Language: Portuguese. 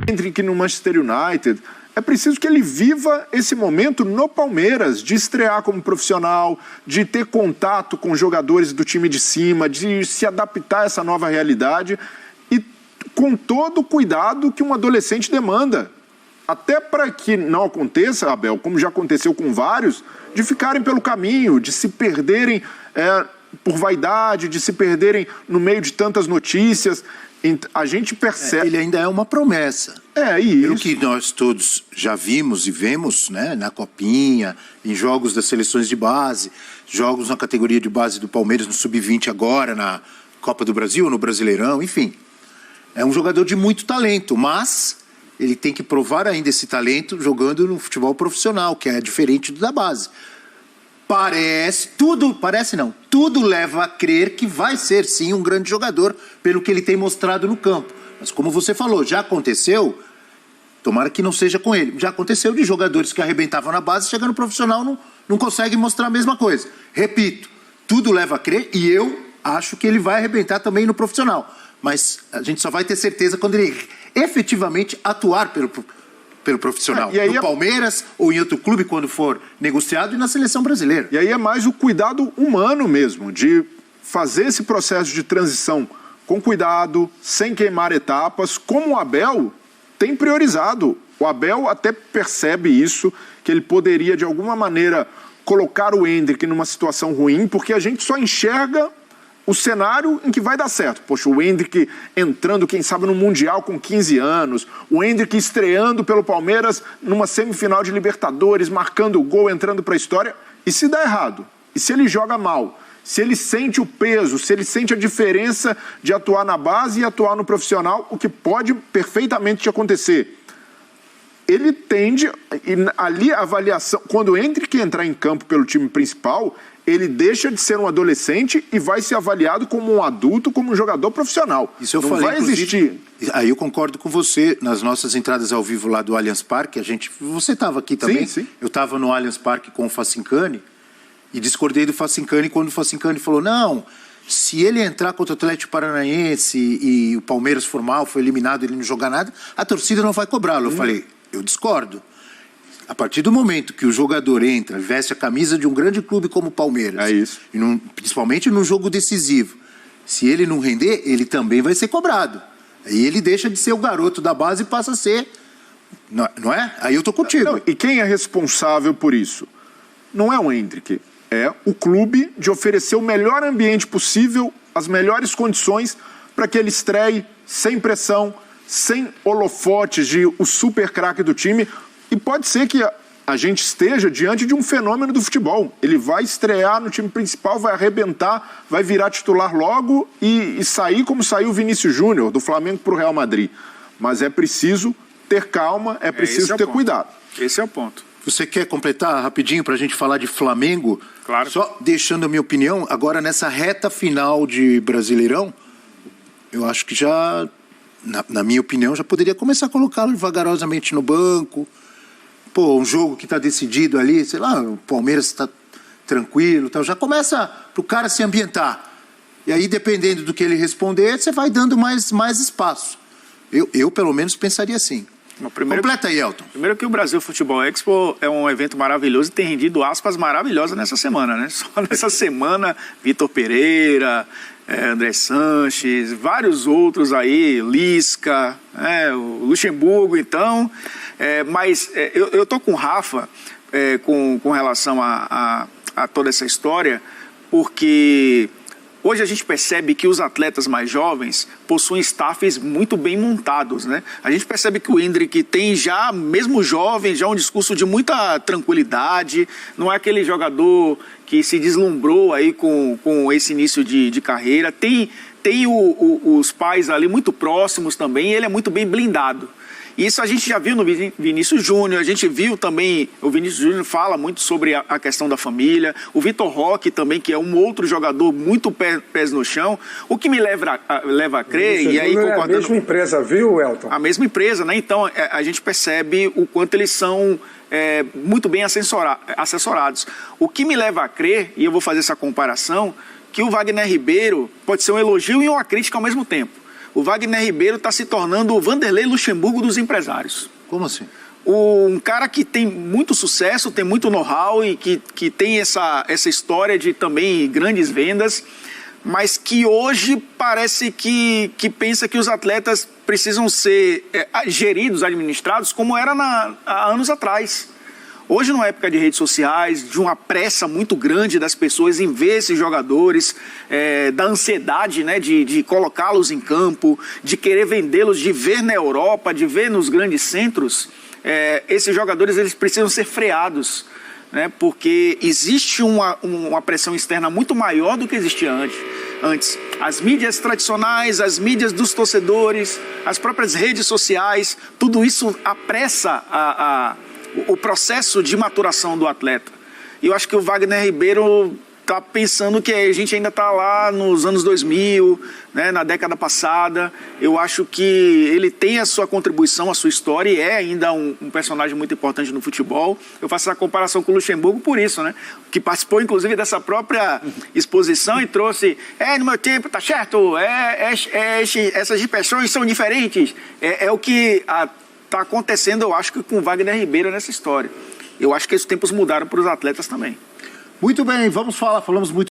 Hendrick no Manchester United. É preciso que ele viva esse momento no Palmeiras, de estrear como profissional, de ter contato com jogadores do time de cima, de se adaptar a essa nova realidade e com todo o cuidado que um adolescente demanda. Até para que não aconteça, Abel, como já aconteceu com vários, de ficarem pelo caminho, de se perderem por vaidade, de se perderem no meio de tantas notícias. A gente percebe... Ele ainda é uma promessa. Isso. Pelo que nós todos já vimos e vemos, né, na Copinha, em jogos das seleções de base, jogos na categoria de base do Palmeiras no Sub-20 agora, na Copa do Brasil, no Brasileirão, enfim. É um jogador de muito talento, mas ele tem que provar ainda esse talento jogando no futebol profissional, que é diferente do da base. Tudo leva a crer que vai ser sim um grande jogador pelo que ele tem mostrado no campo. Mas como você falou, já aconteceu, tomara que não seja com ele, já aconteceu de jogadores que arrebentavam na base, chegando no profissional não conseguem mostrar a mesma coisa. Repito, tudo leva a crer e eu acho que ele vai arrebentar também no profissional. Mas a gente só vai ter certeza quando ele efetivamente atuar pelo profissional. E aí no Palmeiras ou em outro clube quando for negociado e na seleção brasileira. E aí é mais o cuidado humano mesmo, de fazer esse processo de transição com cuidado, sem queimar etapas, como o Abel tem priorizado. O Abel até percebe isso, que ele poderia de alguma maneira colocar o Hendrick numa situação ruim, porque a gente só enxerga o cenário em que vai dar certo. Poxa, o Hendrick entrando, quem sabe, no Mundial com 15 anos, o Hendrick estreando pelo Palmeiras numa semifinal de Libertadores, marcando o gol, entrando para a história. E se dá errado? E se ele joga mal? Se ele sente o peso, se ele sente a diferença de atuar na base e atuar no profissional, o que pode perfeitamente acontecer. Ele tende, ali a avaliação, quando o Hendrick entrar em campo pelo time principal, ele deixa de ser um adolescente e vai ser avaliado como um adulto, como um jogador profissional. Isso eu não falei, vai existir. Aí eu concordo com você, nas nossas entradas ao vivo lá do Allianz Parque, você estava aqui também? Sim. Eu estava no Allianz Parque com o Facincani e discordei do Facincani quando o Facincani falou, não, se ele entrar contra o Atlético Paranaense e o Palmeiras for mal, foi eliminado, ele não jogar nada, a torcida não vai cobrá-lo. Eu falei, eu discordo. A partir do momento que o jogador entra, veste a camisa de um grande clube como o Palmeiras, e principalmente num jogo decisivo, se ele não render, ele também vai ser cobrado. Aí ele deixa de ser o garoto da base e passa a ser... Não é? Aí eu tô contigo. Não, e quem é responsável por isso? Não é o Hendrick, é o clube de oferecer o melhor ambiente possível, as melhores condições para que ele estreie sem pressão, sem holofotes de o super craque do time. E pode ser que a gente esteja diante de um fenômeno do futebol. Ele vai estrear no time principal, vai arrebentar, vai virar titular logo e sair como saiu o Vinícius Júnior, do Flamengo para o Real Madrid. Mas é preciso ter calma, é preciso ter cuidado. Esse é o ponto. Você quer completar rapidinho para a gente falar de Flamengo? Claro. Só deixando a minha opinião, agora nessa reta final de Brasileirão, eu acho que já, na minha opinião, já poderia começar a colocá-lo vagarosamente no banco. Pô, um jogo que está decidido ali, sei lá, o Palmeiras está tranquilo, tal, já começa para o cara se ambientar. E aí, dependendo do que ele responder, você vai dando mais espaço. Eu pelo menos, pensaria assim. Completa aí, Elton. Primeiro que o Brasil Futebol Expo é um evento maravilhoso e tem rendido aspas maravilhosas nessa semana, né? Só nessa semana, Vitor Pereira, André Sanches, vários outros aí, Lisca, o Luxemburgo, então... mas eu tô com o Rafa com relação a toda essa história, porque hoje a gente percebe que os atletas mais jovens possuem staffs muito bem montados, né? A gente percebe que o Hendrick tem já, mesmo jovem, já um discurso de muita tranquilidade, não é aquele jogador que se deslumbrou aí com esse início de carreira, tem os pais ali muito próximos também, e ele é muito bem blindado. Isso a gente já viu no Vinícius Júnior, a gente viu também, o Vinícius Júnior fala muito sobre a questão da família, o Vitor Roque também, que é um outro jogador muito pés no chão, o que me leva a crer, e aí concordando... É a mesma empresa, viu, Elton? A mesma empresa, né? Então a gente percebe o quanto eles são muito bem assessorados. O que me leva a crer, e eu vou fazer essa comparação, que o Wagner Ribeiro pode ser um elogio e uma crítica ao mesmo tempo. O Wagner Ribeiro está se tornando o Vanderlei Luxemburgo dos empresários. Como assim? Um cara que tem muito sucesso, tem muito know-how e que tem essa história de também grandes vendas, mas que hoje parece que pensa que os atletas precisam ser geridos, administrados, como era há anos atrás. Hoje, numa época de redes sociais, de uma pressa muito grande das pessoas em ver esses jogadores, da ansiedade, né, de colocá-los em campo, de querer vendê-los, de ver na Europa, de ver nos grandes centros, esses jogadores eles precisam ser freados, né, porque existe uma pressão externa muito maior do que existia antes. As mídias tradicionais, as mídias dos torcedores, as próprias redes sociais, tudo isso apressa o processo de maturação do atleta. E eu acho que o Wagner Ribeiro está pensando que a gente ainda está lá nos anos 2000, né, na década passada. Eu acho que ele tem a sua contribuição, a sua história e é ainda um personagem muito importante no futebol. Eu faço essa comparação com o Luxemburgo por isso, né? Que participou inclusive dessa própria exposição e trouxe, no meu tempo, tá certo, essas expressões são diferentes. É o que está acontecendo, eu acho, que com o Wagner Ribeiro nessa história. Eu acho que esses tempos mudaram para os atletas também. Muito bem, falamos muito